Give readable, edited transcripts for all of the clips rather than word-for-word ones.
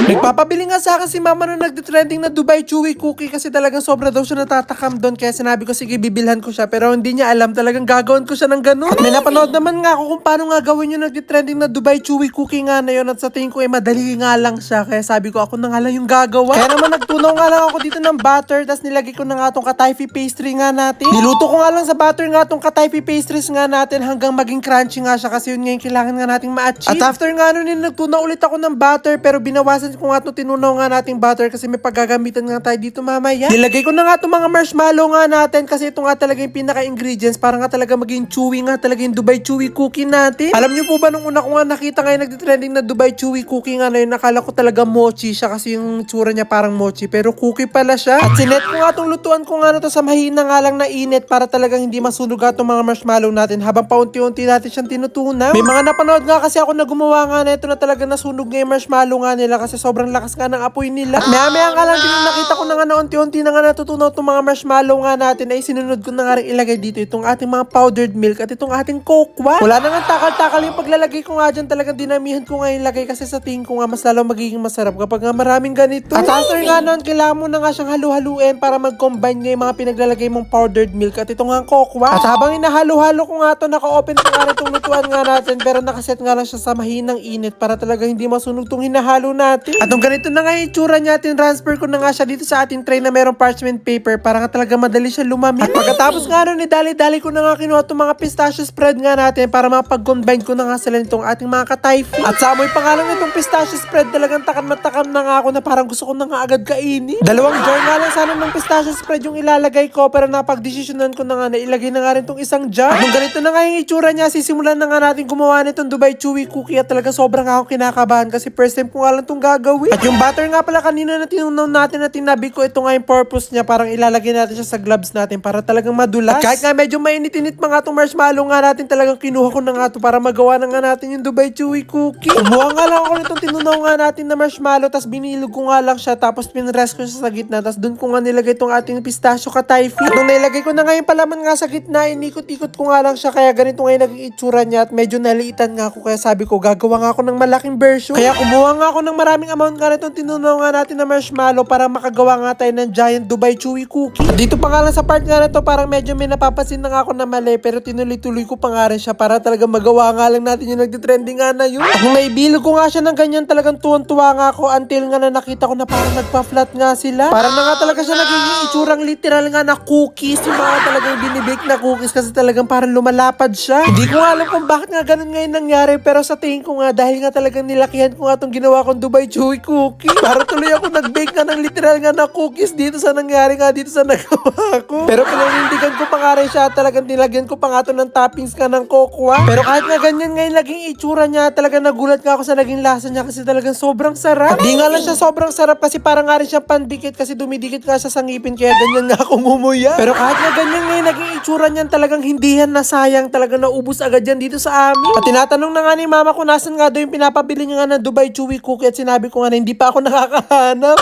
Nagpapabili nga sa akin si mama nung nagde-trending na Dubai Chewy Cookie kasi talagang sobra daw siya natatakam doon. Kaya sinabi ko, sige, bibilhan ko siya. Pero hindi niya alam, talagang gagawin ko siya ng ganun. At may napanood naman nga ako kung paano nga gawin yung nagde-trending na Dubai Chewy Cookie nga na yun. At sa tingin ko, madali nga lang siya. Kaya sabi ko, ako na nga lang yung gagawa. Kaya naman nagtunaw nga lang ako dito ng butter. Tapos nilagay ko na nga tong katayfi pastry nga natin. Niluto ko nga lang sa butter nga tong katayfi pastries nga natin hanggang maging crunchy nga siya. Kasi yun nga yung kailangan nga nating ma-achieve. At after nga nun, nagtunaw ulit ako ng butter. Pero binawasan ko nga itong tinunaw nga nating butter kasi may paggagamitan nga tayo dito mamaya. Nilagay ko na nga itong mga marshmallow nga natin kasi ito nga talaga yung pinaka-ingredients para nga talaga maging chewy nga talaga yung Dubai Chewy Cookie natin. Alam niyo po ba nung una ko nga nakita ngayon nagtitrending na Dubai Chewy Cookie nga na yun, nakala ko talaga mochi siya kasi yung tsura niya parang mochi pero cookie pala siya. At sinet ko nga itong lutuan ko nga na to sa mahina nga lang na init para talagang hindi masunog itong mga marshmallow natin habang paunti-unti natin siyang tinutunaw. May mga napanood nga kasi ako na gumawa nga na ito na talaga nasunog nga yung marshmallow nga nila kasi sobrang lakas nga ng apoy nila. At maya nga lang din nakita ko na nga na unti-unti na nga natutunaw itong mga marshmallow nga natin ay sinunod ko na nga rin ilagay dito itong ating mga powdered milk at itong ating cocoa. Wala na nga takal-takal yung paglalagay ko nga dyan, talagang dinamihan ko nga yung lagay kasi sa tingin ko nga mas lalo magiging masarap kapag nga maraming ganito. At after nga nun, kailangan mo na nga siyang halu-haluin para mag-combine nga yung mga pinaglalagay mong powdered milk at itong nga cocoa. At habang inahalo-halo ko nga to, naka-open ko nga rin itong lutuan nga natin pero nakaset nga lang siya sa mahinang init para talaga hindi masunog itong hinahalo natin. At nung ganito na nga yung itsura niya, transfer ko na nga siya dito sa ating tray na merong parchment paper para nga talaga madali siya lumamig. At pagkatapos nga nun, dali-dali ko na nga kinuha itong mga pistachio spread nga natin para mapag-combine ko na nga sila nitong ating mga katayfi. At sa amoy pangalan nitong pistachio spread, talagang takam na takam na nga ako na parang gusto ko na nga agad kainin. Dalawang jar nga lang sana ng pistachio spread yung ilalagay ko pero napag-desisyonan ko na nga na ilagay na nga rin itong isang jar. At nung ganito na nga yung itsura niya, sisimulan na nga natin gumawa nitong Dubai Chewy Cookie at talaga sobrang ako kinakabahan kasi first time ko nga lang itong gagawin. At yung butter nga pala kanina na tinunaw natin na tinabi ko, ito nga yung purpose niya, parang ilalagay natin siya sa gloves natin para talagang madulas. At kahit nga medyo mainit-init mga itong marshmallow nga natin, talagang kinuha ko na nga ito para magawa na nga natin yung Dubai Chewy Cookie. Kumuha nga lang ako nitong tinunaw nga natin na marshmallow, tapos binilog ko nga lang siya, tapos pinrest ko siya sa gitna, tapos dun ko nga nilagay itong ating pistachio katayfi. At nung nilagay ko na nga yung palaman nga sa gitna, inikot-ikot ko nga lang siya, kaya ganito nga yung naging itsura niya at medyo naliitan nga ako, kaya sabi ko gagawa nga ako ng malaking version. Kaya kumuha nga ako ng maraming amount nga nitong tinunaw nga natin na marshmallow para makagawa nga tayo ng giant Dubai Chewy Cookie. At dito pa nga lang sa part nga na to, parang medyo may napapansin na nga ako na mali pero tinuloy-tuloy ko pa nga rin siya para talaga magawa nga lang natin yung nagtitrending nga na yun. At nung naibilog ko nga siya ng ganyan, talagang tuwan-tuwa nga ako until nga na nakita ko na parang nagpa-flat nga sila. Parang na nga talaga siya nagiging itsurang literal nga na cookies, yung mga talagang binibake na cookies kasi talagang parang lumalapad siya. Hindi ko nga alam kung bakit nga ganun ngayon nangyari pero sa tingin ko nga dahil nga talagang nilakihan ko nga itong ginawa kong Dubai Chewy Cookie. Para tuloy ako nag-bake nga ng literal nga na cookies dito sa nangyari nga dito sa nagawa ko. Pero pinanindigan ko pa nga rin siya, talagang nilagyan ko pa nga ito ng toppings ka ng cocoa. Pero kahit nga ganyan ngayon naging itsura niya, talagang nagulat nga ako sa naging lasa niya kasi talagang sobrang sarap. At di nga lang siya sobrang sarap kasi parang nga rin siya pandikit kasi dumidikit nga siya sa ngipin kaya ganyan nga akong umuya. Pero kahit nga ganyan ngayon naging itsura niyan, talagang hindi yan nasayang, talagang naubos agad yan dito sa amin. At tinatanong na nga ni mama ko nasan nga daw yung pinapabili niya nga na Dubai Chewy Cookie at sinabi ko nga na hindi pa ako nakakahanap.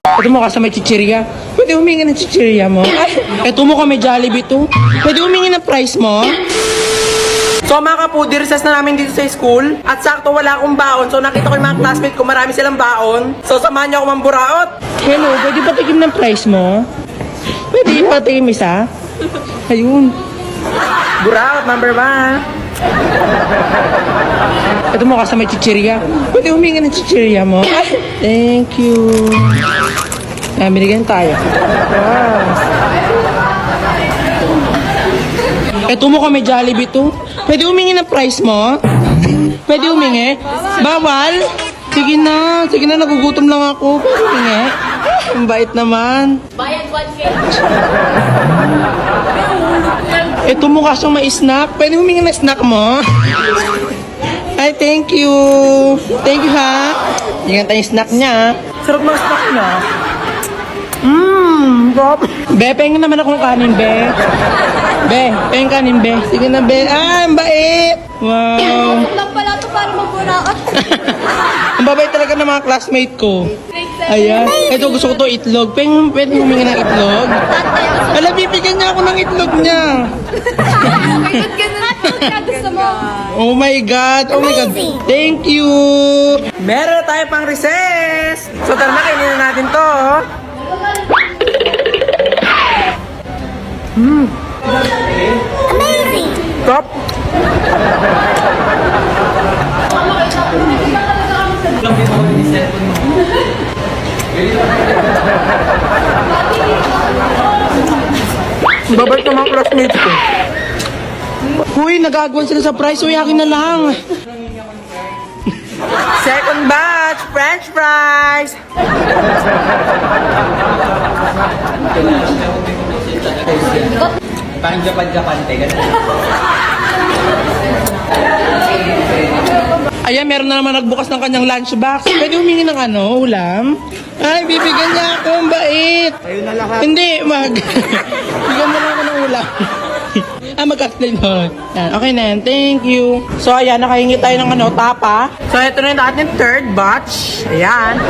Ito mo ka sa may chichirya. Pwede humingi ng chichirya mo. Ito mo ka may Jollibee to. Pwede humingi ng price mo. So mga kapudi, recess na namin dito sa school. At sakto wala akong baon. So nakita ko yung mga classmate ko, marami silang baon. So samahan niyo ako mamburaot. Hello, pwede ba tigim ng price mo? Pwede ba tigim isa? Ayun. Buraot, number 1. Ito mo ka sa may chichirya. Pwede humingi ng chichirya mo. Thank you. Binigyan tayo. Ito mo ka may Jollibee to. Pwede humingi ng price mo? Pwede humingi? Bawal? Sige na, nagugutom lang ako. Pwede humingi? Ang bait naman. Bayad 1K. Ito mo kasyang may snack. Pwede humingi ng snack mo? Ay, thank you. Thank you, ha? Tingnan tayo yung snack niya. Sarap ng snack niya. Be, pengin naman akong kanin, be. Be, pengin kanin, be. Sige na, be. Ah, ang bait. Wow. Lang pala ito para magburaot. Ang babait talaga ng mga classmate ko. Ayan. Ito, gusto ko to itlog. Pwede humingi ng itlog? Ala, bibigyan niya ako ng itlog niya. May good ka na. na gusto mo. Oh my God! Oh my God! Thank you! Meron na tayo pang recess! So tara na, kainin na natin to. Amazing! Top! Babalik ng mga classmates ko. Uy, nagagawan sila sa price. Uy, akin na lang. Second batch, French fries. Parang Japan-Japan, teka na. Ayan, meron na naman nagbukas ng kanyang lunchbox. Pwede humingi ng ulam? Ay, bibigyan niya ako. Ang bait. Kayo na lahat. Hindi, bigyan mo lang ako ng ulam. Mag-explain mo. Yan, okay na yan. Thank you. So, ayan, nakahingi tayo ng tapa. So, ito na yung ating third batch. Ayan.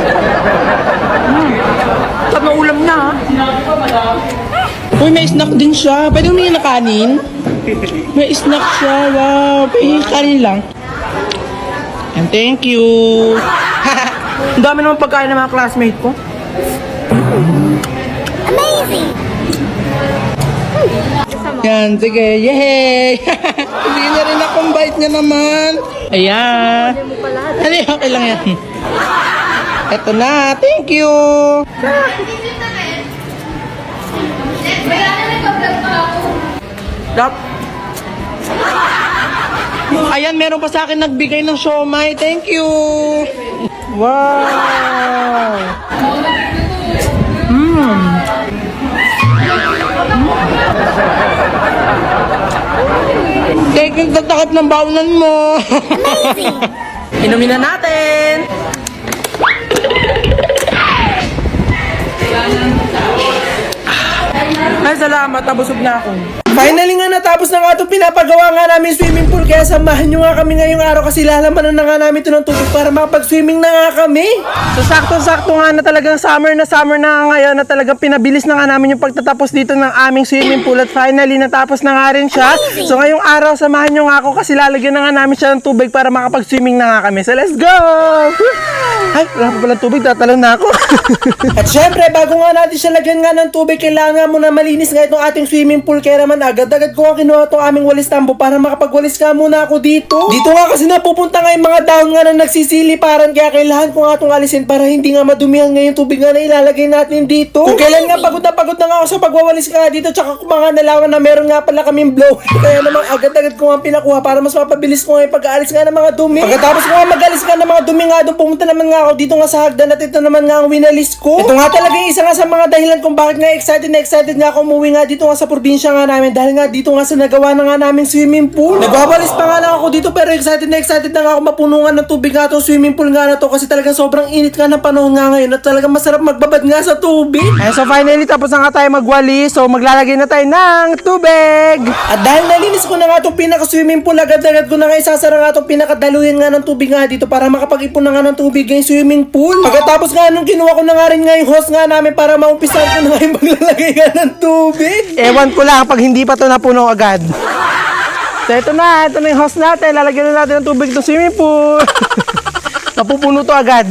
Sarap ng ulam niya, ha? Uy, may snack din siya. Pwede humingi ng kanin? May snack siya. Wow. Pwede kanin lang. And thank you. Ang dami naman pagkain ng mga classmate ko. Amazing! Yan, sige. Yay! Bigyan niya rin akong bite niya naman. Ayan. Ano, okay lang yan. Eto na. Thank you. Stop. Ayan, meron pa sa akin nagbigay ng siomay. Thank you. Wow. Take yung tatakip ng baunan mo. Inumin na natin. Ay, salamat. Nabusog na ako. Finally nga natapos na nga itong pinapagawa nga namin swimming pool. Kaya samahan nyo nga kami ngayong araw kasi lalaman na nga namin ito ng tubig para makapag-swimming na nga kami. So sakto-sakto nga na talagang summer na nga ngayon na talagang pinabilis na nga namin yung pagtatapos dito ng aming swimming pool at finally natapos na nga rin siya. So ngayong araw samahan nyo nga ako kasi lalagyan na nga namin siya ng tubig para makapag-swimming na nga kami. So let's go! Ay, wala pa palang tubig, tatalon na ako. At syempre, bago nga natin siya lagyan nga ng tubig, kailangan muna malinis nga itong ating swimming pool. Kaya naman agad-agad ko nga kinuha itong aming walis tambo para makapagwalis nga muna ako dito. Dito nga kasi napupunta nga yung mga dahon nga na nagsisiliparan. Kaya kailangan ko nga itong alisin para hindi nga madumihan nga yung tubig nga na ilalagay natin dito. Kung kailan nga pagod na nga ako sa pagwawalis nga dito, tsaka kung mga nalaman na meron nga pala kaming blow. Kaya naman agad-agad ko nga pinakuha para mas mapabilis ko nga yung pag-aalis nga ng mga dumi. Pagkatapos ko nga mag-alis nga ng mga dumi nga doon, pumunta naman nga ako dito nga sa hagdan at ito naman nga ang winalis ko. Ito nga talaga yung isa nga sa mga dahilan kung bakit nga excited nga ako umuwi nga dito nga sa probinsya nga namin dahil nga dito nga sa nagawa na nga namin swimming pool. Nagwawalis pa nga lang ako dito pero excited na nga ako mapunungan ng tubig nga itong swimming pool nga na to kasi talaga sobrang init nga ng panahon nga ngayon at talagang masarap magbabad nga sa tubig. So finally tapos na nga tayo magwalis so maglalagay na tayo ng tubig. At dahil nalinis ko na nga itong pinaka-swimming pool agad-agad ko na nga isasara nga itong pinakadaluyan nga ng tubig nga dito para makapag-ipon na nga ng tubig yung swimming pool. Pagkatapos nga nung kinuha ko na nga rin nga yung hose nga namin para maumpisan ko na nga yung maglalagay nga ng tubig. Ewan ko lang pag hindi pa to napuno agad. So ito na yung hose natin. Lalagyan na natin ng tubig ng swimming pool. Napupuno to agad.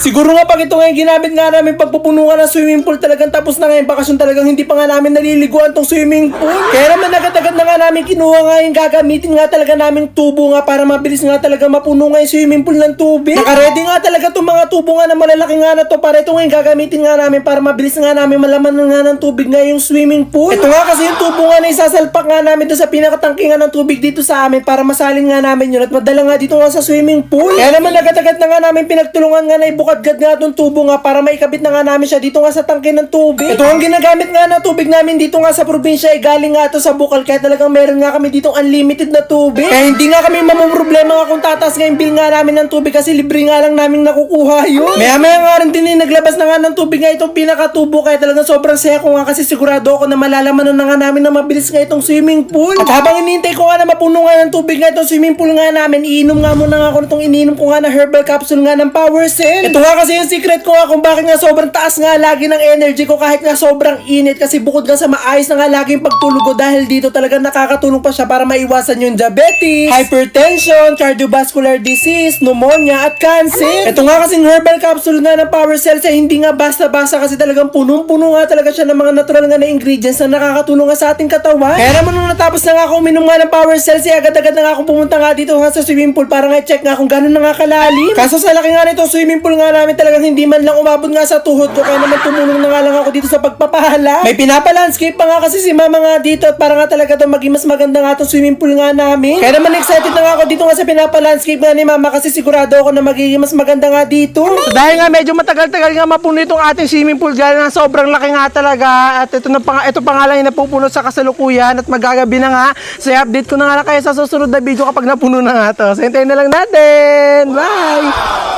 Siguro nga pag ito nga yung ginamit nga namin pagpupuno nga ng swimming pool talagang tapos na nga yung bakasyon talagang hindi pa nga namin naliliguan tong swimming pool. Kaya naman agad-agad na nga namin kinuha nga yung gagamitin nga talaga naming tubo nga para mabilis nga talaga mapuno nga yung swimming pool ng tubig. Nakaready nga talaga itong mga tubo nga na malalaki nga na to para ito nga yung gagamitin nga namin para mabilis nga namin malaman nga ng tubig nga yung swimming pool. Ito nga kasi yung tubo nga na isasalpak nga namin doon sa pinakatangki nga ng tubig dito sa amin para masalin nga namin yun at madala nga dito nga sa swimming pool. Kaya naman agad-agad na nga namin pinagtulungan nga na ibukadgad nga itong tubo nga para maikabit na nga namin siya dito nga sa tangke ng tubig. Ito ang ginagamit nga na tubig namin dito nga sa probinsya ay galing nga ito sa bukal kaya talagang meron nga kami ditong unlimited na tubig. Kaya hindi nga kami mamumroblema nga kung tataas nga yung bill nga namin ng tubig kasi libre nga lang namin nakukuha yun. Maya nga rin din naglabas na nga ng tubig nga itong pinakatubo kaya talagang sobrang saya ko nga kasi sigurado ako na malalaman na nga namin na mabilis nga itong swimming pool. At habang inintay ko nga na mapuno nga ng tubig nga itong swimming pool nga namin, iinom nga muna nga ako nitong iniinom ko nga na herbal capsule nga ng Power Cell. Ito nga kasi yung secret ko nga kung bakit nga sobrang taas nga lagi ng energy ko kahit nga sobrang init, kasi bukod nga sa maayos na nga laging pagtulog ko, dahil dito talaga nakakatulong pa siya para maiwasan yung diabetes, hypertension, cardiovascular disease, pneumonia at cancer. Ito nga kasing herbal capsule nga ng Power Cells ay hindi nga basta-basta, kasi talagang punong-puno nga talaga siya ng mga natural nga na ingredients na nakakatulong nga sa ating katawan. Kaya naman nung natapos na nga ako uminom nga ng Power Cells, ay agad-agad na nga akong pumunta nga dito nga sa swimming pool para nga check nga kung gano'n na nga kalalim. Kaso sa laki nga nito swimming pool nga namin, talagang hindi man lang umabot nga sa tuhod ko, kaya naman tumulong na nga lang ako dito sa pagpapahala. May pinapa-landscape pa nga kasi si mama nga dito, at para nga talaga to maging mas maganda nga itong swimming pool nga namin. Kaya naman excited na nga ako dito nga sa pinapa-landscape nga ni mama, kasi sigurado ako na magiging mas maganda nga dito. So, dahil nga medyo matagal-tagal nga mapuno itong ating swimming pool, dahil nga sobrang laki nga talaga, at ito pa nga lang yung napupuno sa kasalukuyan, at magagabi na nga. So i-update ko na nga lang kayo sa susunod na video kapag napuno na nga to. So hintayin na lang natin. Bye!